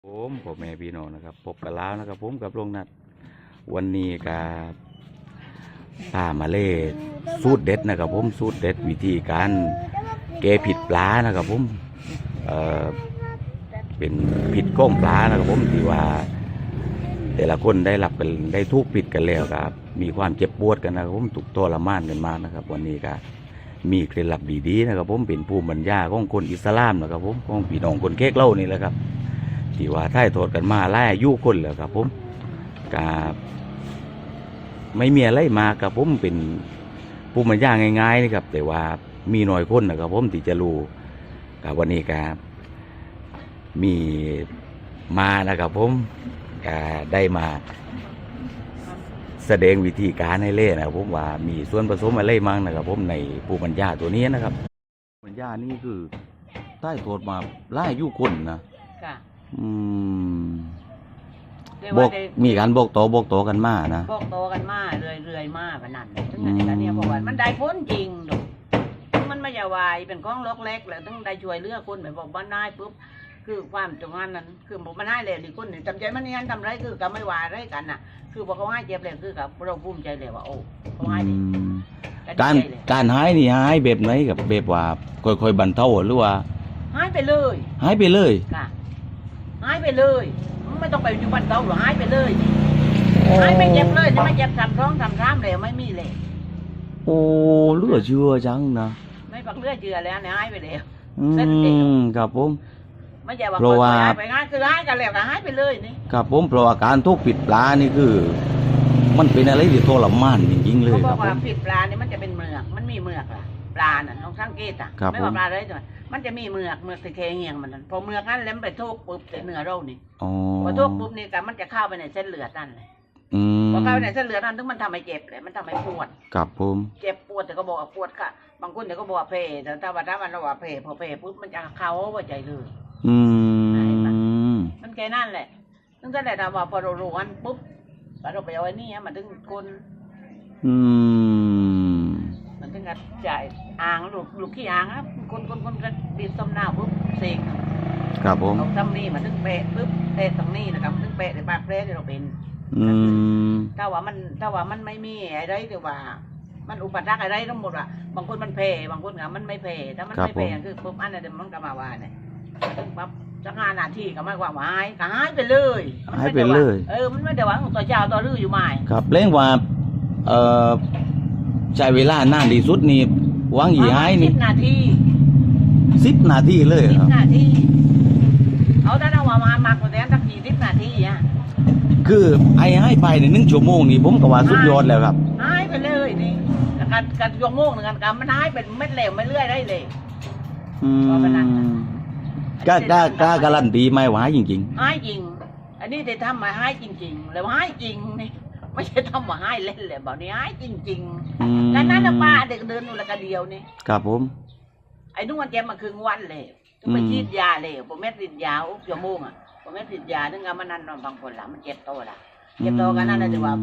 ผมพ่อแม่พี่น้องนะครับพบกันแล้วนะครับผมกับลุงนัดวันนี้กับป้ามาเล่สูตรเด็ดนะครับผมสูตรเด็ดวิธีการแกผิดปลานะครับผมเป็นผิดก้องปลานะครับผมที่ว่าแต่ละคนได้รับกันได้ทุกผิดกันแล้วครับมีความเจ็บปวดกันนะครับผมถูกทรมานกันมานะครับวันนี้ก็มีเคล็ดลับดีๆนะครับผมเป็นภูมิปัญญาของคนอิสลามนะครับผมของพี่น้องคนเค้กเล่านี่แหละครับที่ว่าถ่ายทอดกันมาหลายอายุคนแล้วครับผมกับไม่มีอะไรมาครับผมเป็นภูมิปัญญาง่ายๆนะครับแต่ว่ามีหน่อยคนนะครับผมที่จะรู้กับวันนี้ครับมีมานะครับผมได้มาแสดงวิธีการให้เล่นะครับผมว่ามีส่วนผสมอะไรมั่งนะครับผมในภูมิปัญญาตัวนี้นะครับภูมิปัญญานี่คือใต้ทอดมาหลายอายุคนนะบอกมีการบอกต่อกันมานะบอกต่อกันมาเรื่อยๆมาแบบนั้นถึงอันนี้เพราะว่ามันได้พ้นจริงดอกมันไม่ใช่วายเป็นของล็อกเล็กแล้วต้องได้ช่วยเหลือคนแบบบอกบ้านนายปุ๊บคือความตรงนั้นคือบอกบ้านนายเลยดีคนหนึ่งจำใจมันนี่ทำไรคือกับไม่วายไรกันน่ะคือบอกเขาให้เจ็บเลยคือกับเราภูมิใจเลยว่าโอ้เขาให้ดีการหายนี่หายแบบไหนกับแบบว่าค่อยๆบรรเทาหรือว่าหายไปเลยหายไปเลยค่ะหายไปเลยไม่ต้องไปอยู่บ้านเขาหรอกหายไปเลยหายไม่เจ็บเลยจะไม่เจ็บทำเลยไม่มีเลยโอ้เลือดเชื่อจังนะไม่ปักเลือดเชื่อแล้วเนี่ยหายไปแล้วครับผมไม่ใช่ว่าหายไปง่ายคือหายกันแล้วก็หายไปเลยนี่ครับผมเพราะว่าการทุกผิดปลานี่คือมันเป็นอะไรที่ทรมานจริงๆเลยเขาบอกว่าผิดปลาเนี่ยมันจะเป็นเมือกมันมีเมือกล่ะปลาน่ะต้องสังเกตอ่ะไม่ว่าปลาอะไรด้วยมันจะมีเมือกตะเคงเงียงมันพอเมือกนั้นแล้วไปทุกปุ๊บแต่เนื้อเรานี่พอทุกปุ๊บนี่กันมันจะเข้าไปในเส้นเลือดนั่นเลยพอเข้าไปในเส้นเลือดนั่นถึงมันทำให้เจ็บเลยมันทำให้ปวดครับผมเจ็บปวดแต่ก็บอกปวดค่ะบางคนเดี๋ยวก็บอกเพแต่ถ้าวันนั้นมันเราว่าเพพอเพปุ๊บมันจะเข้าหัวใจเลยมันแค่นั่นแหละตั้งแต่แต่ว่าพอเรารู้วันปุ๊บเราไปเอาไอ้นี่มันถึงคนมันถึงกับจ่ายอ่างลูกขี้อ่างครับคนก็ดีดต้มหน้าปุ๊บเสกครับผมเอาต้มนี่มันถึงเปะปุ๊บเปะตรงนี้นะครับถึงเปะในปากเปะที่เราเป็นถ้าว่ามันไม่มีอะไรเดี๋ยวว่ามันอุปสรรคอะไรทั้งหมดอ่ะบางคนมันเพบางคนมันไม่เพถ้ามันไม่เพคือปุ๊บอันนั้นมันก็มาว่าเนี่ยถึงปั๊บสัก5 นาทีก็ไม่ว่าหายไปเลยหายไปเลยมันไม่ได้ว่าตัวเจ้าตัวรื้ออยู่ใหม่ครับเร่งว่าใช้เวลานานที่สุดนี่วางหยีหายนี่10 นาทีเลยครับ10 นาทีเอาถ้าเรามามากกว่านั้นสัก20 นาทีอ่ะคือไอ้ให้ไปใน1 ชั่วโมงนี่ผมก็ว่าสุดยอดแล้วครับหายไปเลยนี่การชั่วโมงนึงกันมันหายเป็นเม็ดเหลวไม่เลื่อยได้เลยกล้าการันตีไหมว่าหายจริงๆหายจริงอันนี้ได้ทำมาหายจริงๆแล้วหายจริงนี่ไม่ใช่ทำมาให้เล่นเลยบอกนี่หายจริงๆแล้วนั้นป้าเด็กเดินอยู่ละกันเดียวนี่ครับผมไอ้นุ่งวันเจ็บมาครึ่งวันเลยต้องไปฉีดยาเลยผมเม็ดฉีดยาชั่วโมงอ่ะผมเม็ดฉีดยาถึงกับมันนั่นบางคนละมันเจ็บตัวละเจ็บตัวกันนั่นเลยแต่ว่า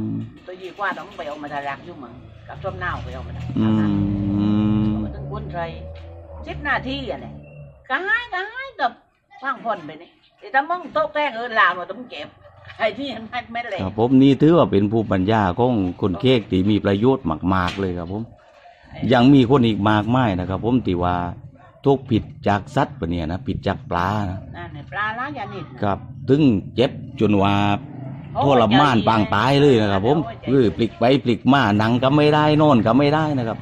ตัวยีกว่าต้องไปเอามาทารักยุ่งมั้งกับส้มเน่าไปเอามาถึงคนไทย10 นาทีอะไรก็หายแบบฟังพ่นไปนี่แต่ถ้ามึงโต๊ะแป้งลาวมันต้องเจ็บไอ้ที่ยังไม่เลยครับผมนี่ถือว่าเป็นภูมิปัญญาของคนเค้กที่มีประโยชน์มากๆเลยครับผมยังมีคนอีกมากมายนะครับผมที่ว่าทุกผิดจากสัตว์ปะเนี่ยนะผิดจากปลานะปลาล้างยาหนิดครับถึงเจ็บจนว่าทรมานปางตายเลยนะครับผมคือปลิกไปปลิกมาหนังก็ไม่ได้นอนก็ไม่ได้นะครับ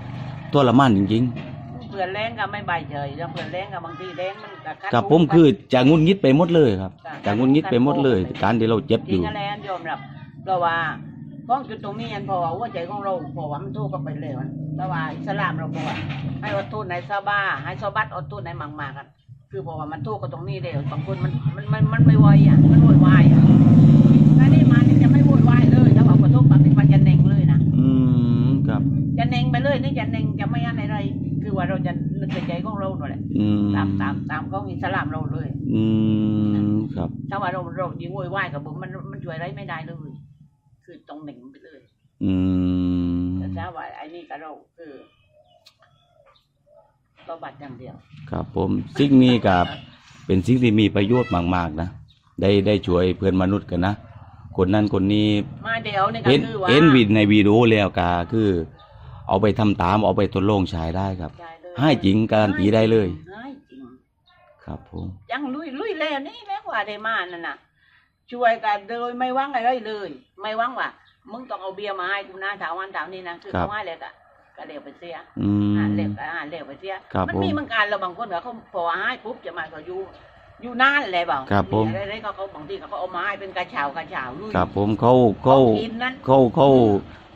ทรมานจริงๆเพื่อนแรงก็ไม่ใบเฉยแล้วเพื่อนแรงก็บางทีแรงมันกับผมคือจะงุนงิดไปหมดเลยครับจะงุนงิดไปหมดเลยการที่เราเจ็บอยู่แรงยอมรับเราว่าข้องจุดตรงนี้พอว่าใจของเราพอว่ามันทุกข์ก็ไปเลยแต่ว่าอิสลามเราบอกว่าให้อดทนในซาบ้าให้ซอบัตอดทนในมังมากันคือพอว่ามันทุกข์ก็ตรงนี้เดียวบางคนมันไม่ไหวอ่ะมันโวยวายอ่ะถ้านี่มานี่จะไม่โวยวายเลยถ้าบอกว่าทุกข์ปกติมันจะเน่งเลยนะครับจะเน่งไปเลยนี่จะเน่งจะไม่อะไรคือว่าเราจะนึกใจของเราหน่อยแหละตามของอิสลามเราเลยครับถ้าว่าเรายิงโวยวายกับผมมันช่วยอะไรไม่ได้เลยคือตรงหนึ่งไปเลยแต่ถ้าว่าไอ้นี่กับเราคือเราบัดอย่างเดียวครับผมสิ่งนี้กับเป็นสิ่งที่มีประโยชน์มากๆนะ ได้ช่วยเพื่อนมนุษย์กันนะคนนั้นคนนี้ มาเดี๋ยวนี่ก็ เห็น คือว่า เห็นในวิดีโอแล้วก็คือ เอาไปทำตามเอาไปทดลองใช้ได้ครับ ใช่เลย ให้จริงการันตีได้เลย ให้จริง ครับผม ยังลุยแล้วนี่แม้ว่าได้มานั่นน่ะ ช่วยกันโดยไม่หวังอะไรเลย ไม่หวังว่ามึงต้องเอาเบียร์มาให้กูนะถามวันถามนี่นะคือเขาให้เลยก็เลี้ยวไปเสีย อืม เลี้ยวไปเสีย ครับ มัน ผม มีบางการเราบางคนเขาพอให้ปุ๊บจะมาก็อยู่นานเลยเปล่า ครับผม อะไรเขาบางทีเขาเอามาให้เป็นกระเช้าลุย ครับผมเขา กินนั้น เ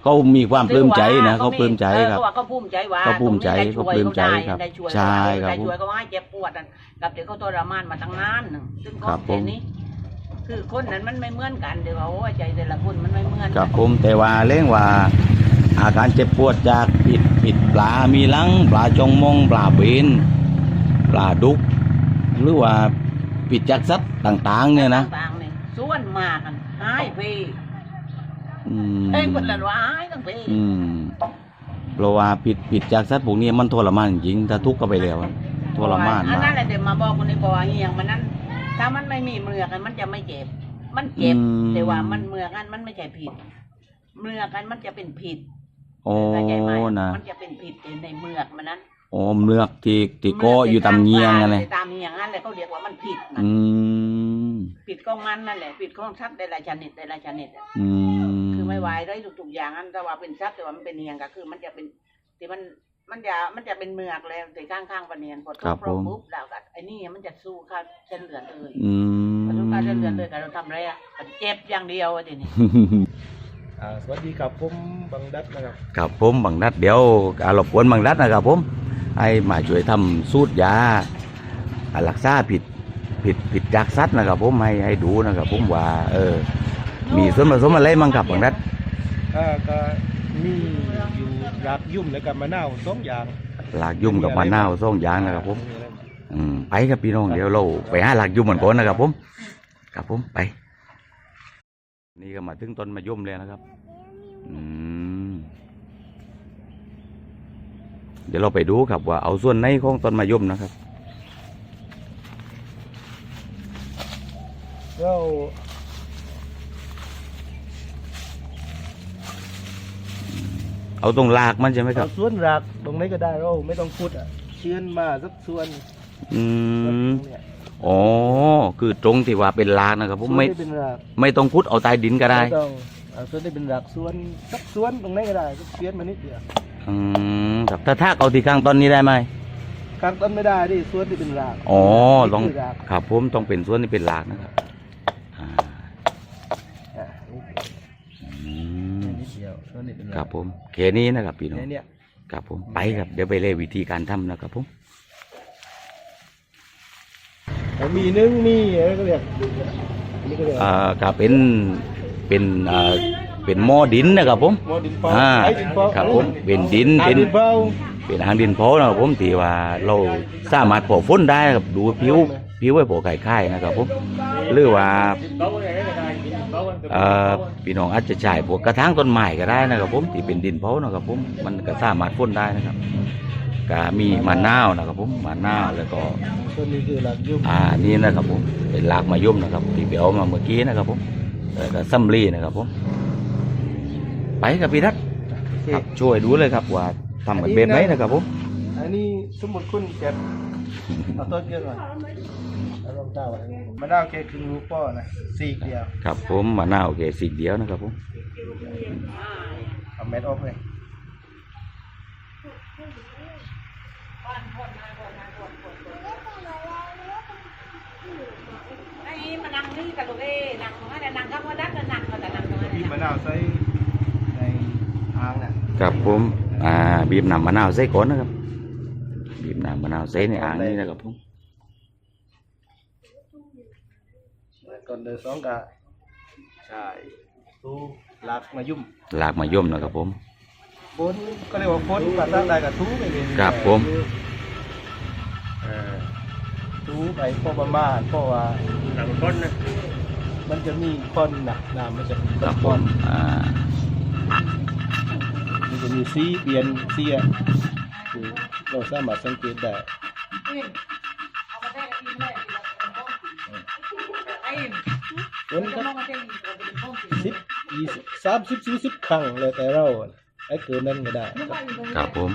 ขามีความปลื้มใจนะเขาปลื้มใจครับ เขาภูมิใจว่า เขาภูมิใจ ตรงนี้ได้ช่วย เขาปลื้มใจครับ ได้ช่วย ใช่ครับ ได้ช่วยเขาให้เจ็บปวดนั่นกับเดี๋ยวเขาทรมานมาตั้งนานหนึ่งซึ่ง ครับผม นี้ คือคนนั้นมันไม่เหมือนกันเดี๋ยวเขาว่าใจแต่ละคนมันไม่เหมือน ครับผมแต่ว่าเร่งว่า อาการเจ็บปวดจากผิดปลามีลังปลาจงมงปลาเบนปลาดุก หรือว่าผิดจากสัตว์ต่างๆ เนี่ยนะ ต่างๆเนี่ยส่วนมากกันหายไป อืม เองคนละว่าหายตั้งไป อืมเพราะว่าผิดจากสัตว์พวกนี้มันทรมานจริงถ้าทุกข์ก็ไปแล้วทรมาน อัน มา นั้ ก นแหละเดี๋ยวมาบอกคนนี้บอกว่าเฮียงมันนั้น ถ้ามันไม่มีเมือกกันมันจะไม่เจ็บ มันเจ็บ แต่ว่ามันเมือกกันมันไม่ใช่ผิด เมือกกันมันจะเป็นผิด โอ้ เข้าใจไหม นะ มันจะเป็นผิดในเมือกมันนั้น โอ้เมือกที่เก็อยู่ตามเงียงอะไร ตามเงียงนั่นแหละเขาเรียกว่ามันผิดนะ อืม ผิดของมันนั่นแหละผิดของสัตว์แต่ละชนิดแต่ละชนิดอะ อืม คือไม่ไหวได้ทุกๆอย่างนั้นแต่ว่าเป็นสัตว์แต่ว่ามันเป็นเงียงก็คือมันจะเป็นที่มันจะเป็นเมือกแล้วแต่ข้างๆปะเนียนพอทุบปุ๊บแล้วก็ไอ้นี่มันจะสู้ข้าเส้นเลือดเลย อื พอสู้ ม ข้าเส้นเลือดเลยก็เราทำอะไรอ่ะก็เจ็บอย่างเดียวทีนี้ สวัสดีครับผมบังดัดนะครับ ครับผมบังนัดเดี๋ยวรบกวนบังนัดนะครับผมให้มาช่วยทำสูตรยารักษาผิดจากสัตว์นะครับผมให้ดูนะครับผมว่ามีส่วนผสมอะไรมั่งครับบังนัด ก็มีอยู่รากยุ่มและกับมะนาวสองอย่าง หลากยุ่มกับมะนาวส่งยางนะครับผมไปครับพี่น้องเดี๋ยวเราไปหาหลากยุ่มเหมือนกันนะครับผมครับผมไป นี่ก็มาถึงต้นมะยุ่มแล้วนะครับเดี๋ยวเราไปดูครับว่าเอาส่วนไหนของต้นมะยุ่มนะครับ เรา เอาตรงรากมันใช่ไหมครั เอา บ ส่วนรากตรงไหนก็ได้เราไม่ต้องพูดเชื่อนมาสักส่วน อืม เนี่ย อ๋อคือตรงที่ว่าเป็นรากนะครับผม ส่วน ไม่ ที่เป็นราก ไม่ต้องพุดเอาใต้ดินก็ได้ ไม่ต้องเอาส่วนที่เป็นรากส่วนสักส่วนตรงไหนก็ได้ก็เชื่อนมานิดเดียว ครับถ้าทากเอาที่ข้างต้นนี้ได้ไหม ข้างต้นไม่ได้ดิส่วนที่เป็นราก อ๋อต้อง นี่คืราก ครับผมต้องเป็นส่วนที่เป็นรากนะครับอ่า อืม นิดเดียวส่วนนี้เป็น ค รา รั ก บผมแค่นี้นะครับพี่น้อง เนี่ย ครับผมไปครับเดี๋ยวไปเล่วิธีการทำนะครับผม มีนึ่งมีอะไรก็เรียกอันนี้ก็เรียก ก็เป็นเป็นหม้อดินนะครับผม หม้อดินเผา อ่า ไอ้ดินเผา ครับผมเป็นดิน เป็นดินเผา เป็นอ่างดินเผานะครับผมที่ว่าเราสามารถปอกฝนได้ครับดูผิวไว้ปอกไข่ๆนะครับผมหรือว่าพี่น้องอาจจะใช้พวกกระถางต้นไม้ก็ได้นะครับผมที่เป็นดินเผานะครับผมมันก็สามารถฝนได้นะครับก็มีมะนาวนะครับผมมะนาวแล้วก็ ส่วนนี้คือหลักยุ่ม นี่นะครับผมเป็นรากมะยมนะครับที่ไปเอามาเมื่อกี้นะครับผมแล้วก็ซัมลีนะครับผมไปกับพี่รัตครับช่วยดูเลยครับว่าทำกันแบบไหนนะครับผม อันนี้สมมติคุณเก็บเอาต้นเยอะหน่อยเอาลองเต้าไว้มะนาวแค่ครึ่งลูกป้อนะสี่เดียว ครับผมมะนาวโอเคสิ่งเดียวนะครับผม เอาเม็ดออกเลย ไอ้มานั่งนี่กับลูกนั่งตรงนั้นนั่งข้างวันนั้นนั่งก็แต่นั่งตรงนั้น บีบมะนาวใส่ในอ่างน่ะ ครับผมบีบน้ำมะนาวใส่ก่อนนะครับบีบน้ำมะนาวใส่ในอ่างนี้นะครับผม ก่อนเดินสองกะใช่ตู้หลักมายุ่ม รากมะยมนะครับผม ฝนก็เรียกว่าฝนภาษาใต้กับทูไปเลย ครับผม ทูไปพอประมาณเพราะว่าหนังก้นนะมันจะมีก้อนหนักน้ำมันจะ ครับผ ก้อ ม นมันจะมีสีเปลี่ยนสีอ่ะคือเราสามารถสังเกตได้ เอาไปได้กินเลยไอ้ เป็นก็10 20 30 40 ครั้งเลยแต่เราไอ้เกินนั้นก็ได้ ครับผม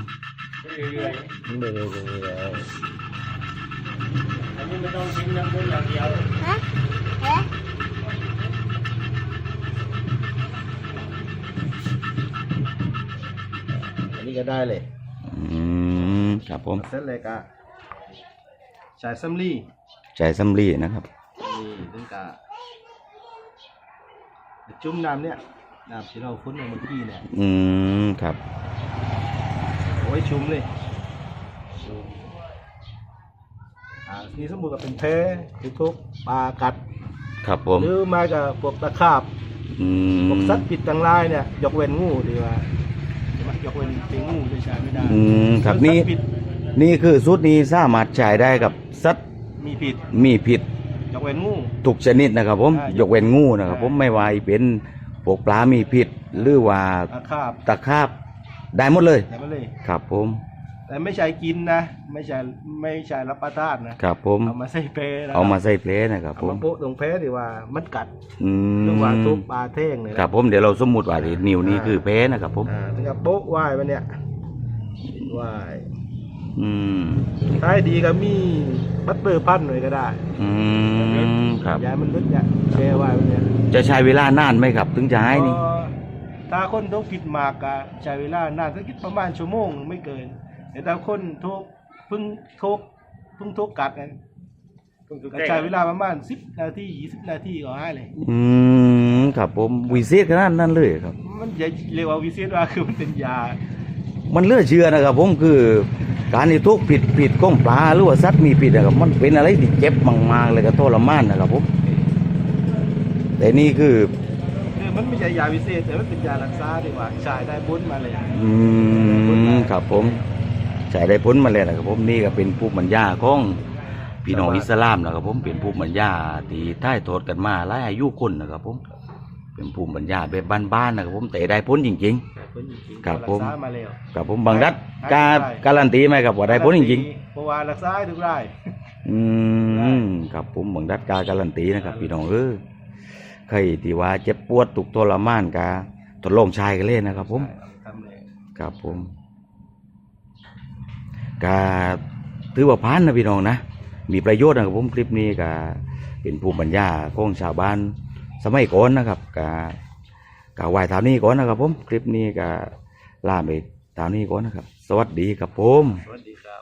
เรื่อยๆอันนี้ไม่ต้องทิ้งน้ำมันอย่างเดียวอันนี้ก็ได้เลย ครับผม เสร็จเลยก็ใช้ซัมลี ใจสำลีนะครับ นี่ถึงกับจุ่มน้ำเนี่ยน้ำที่เราคุ้นเมื่อกี้เนี่ย ครับ เอาไว้ชุ่มเลยชุ่มนี่สมมุติว่าเป็นแพ้หรือทุกปลากัด ครับผม หรือมากับพวกตะขาบพวกสัตว์ผิดต่างลายเนี่ยยกเว้นงูดีว่าใช่ไหมยกเว้นเป็นงูจะใช้ไม่ได้ ครับ ส่ว นี่ สัตว์ผิด นี่คือสูตรนี้สามารถใช้ได้กับสัตว์ มีผิด มีพิษ ยกเว้นงู ทุกชนิดนะครับผม ใช่ ยกเว้นงูนะครับผม ไม่ว่าเป็นพวกปลามีพิษหรือว่า ตะขาบ ตะขาบได้หมดเลย แต่ไม่เลย ครับผม แต่ไม่ใช่กินนะไม่ใช่รับประทานนะครับ ผม เอามาใส่เปรย์นะ เอามาใส่เพลนะครับ เอา ผม มาโปะตรงเพรดีว่ามันกัด อื หรือว่าทุบ ม ปลาเท่งเลยนะครับ ผมเดี๋ยวเราสมมุติว่าที่นิ้วนี้คือเพลนะครับผม ถึงกับโปะไหว้มันเนี่ยไหว้ อืม ท้ายดีก็มีบัตเตอร์พันหน่อยก็ได้ ครับ ยายมันลึกเนี่ยแช่ไหว้มันเนี่ย จะใช้เวลานานไหมครับ ถึงจะให้นี่ ถ้าคนทุกผิดหมากก็ใช้เวลานานสักคิดประมาณชั่วโมงหนึ่งไม่เกินแต่ถ้าคนทุกเพิ่งทุกกัดกันก็ใช้เวลาประมาณ10 นาที20 นาทีก็ให้เลย ครับผมวิเศษขนาดนั้นเลยครับ มันจะเรียกว่าวิเศษว่าคือมันเป็นยา มันเหลือเชื่อนะครับผมคือการที่ทุกผิดของปลาหรือว่าสัตว์มีพิษนะครับมันเป็นอะไรที่เจ็บมากๆเลยก็ทรมานนะครับผมแต่นี่คือ มันไม่ใช่ยาวิเศษแต่มันเป็นยารักษาดีกว่าใช้ได้บุญมาเลย ครับผมใช้ได้ผลมาแล้วนะครับผมนี่ก็เป็นภูมิปัญญาของพี่น้องอิสลามนะครับผมเป็นภูมิปัญญาที่ถ่ายทอดกันมาหลายอายุคนนะครับผมเป็นภูมิปัญญาแบบบ้านๆนะครับผมแต่ได้ผลจริง ครับผม รักษามาแล้ว ๆครับผมบางรัฐการันตีไหมครับว่าได้ผลจริง เพราะว่ารักษาให้ทุกราย ๆครับผมบางรัฐการันตีนะครับพี่น้องใครที่ว่าเจ็บปวดตุกทรมานกาทดลองใช้กันเลยนะครับผม ทำเลย ครับผมก็ถือว่าผ่านนะพี่น้องนะมีประโยชน์นะครับผมคลิปนี้ก็เป็นภูมิปัญญาของชาวบ้านสมัยก่อนนะครับก็ไหวเท่านี้ก่อนนะครับผมคลิปนี้ก็ลาไปเท่านี้ก่อนนะครับ สวัสดีครับผม สวัสดีครับ